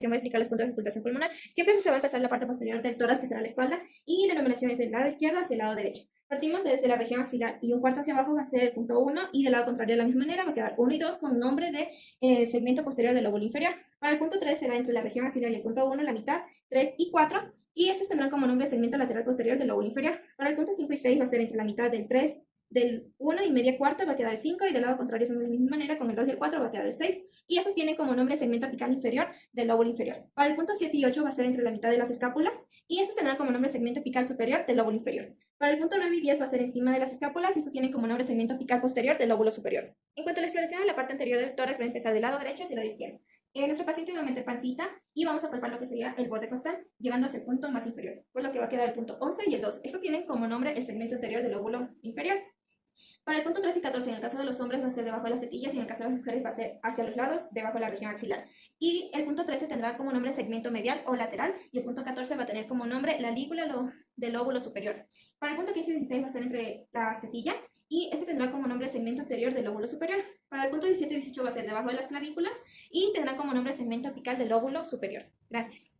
voy a explicar los puntos de ocultación pulmonar. Siempre se va a empezar la parte posterior del tórax, que será la espalda, y denominaciones del lado izquierdo hacia el lado derecho. Partimos desde la región axilar y un cuarto hacia abajo va a ser el punto 1 y del lado contrario de la misma manera va a quedar 1 y 2 con nombre de segmento posterior del lóbulo inferior. Para el punto 3 será entre la región axilar y el punto 1, la mitad, 3 y 4, y estos tendrán como nombre segmento lateral posterior del lóbulo inferior. Para el punto 5 y 6 va a ser entre la mitad del 3, del 1 y media cuarta va a quedar el 5 y del lado contrario son de la misma manera, con el 2 y el 4 va a quedar el 6 y eso tiene como nombre segmento apical inferior del lóbulo inferior. Para el punto 7 y 8 va a ser entre la mitad de las escápulas y estos tendrán como nombre segmento apical superior del lóbulo inferior. Para el punto 9 y 10 va a ser encima de las escápulas y esto tiene como nombre segmento apical posterior del lóbulo superior. En cuanto a la exploración, la parte anterior del tórax va a empezar del lado derecho hacia el lado izquierdo. Nuestro paciente va a meter pancita y vamos a palpar lo que sería el borde costal, llegando hacia el punto más inferior, por lo que va a quedar el punto 11 y el 2. Esto tiene como nombre el segmento anterior del lóbulo inferior. Para el punto 3 y 14, en el caso de los hombres va a ser debajo de las tetillas y en el caso de las mujeres va a ser hacia los lados, debajo de la región axilar. Y el punto 13 tendrá como nombre segmento medial o lateral y el punto 14 va a tener como nombre la lígula del lóbulo superior. Para el punto 15 y 16 va a ser entre las tetillas y este tendrá como nombre segmento anterior del lóbulo superior. Para el punto 17 y 18 va a ser debajo de las clavículas y tendrá como nombre segmento apical del lóbulo superior. Gracias.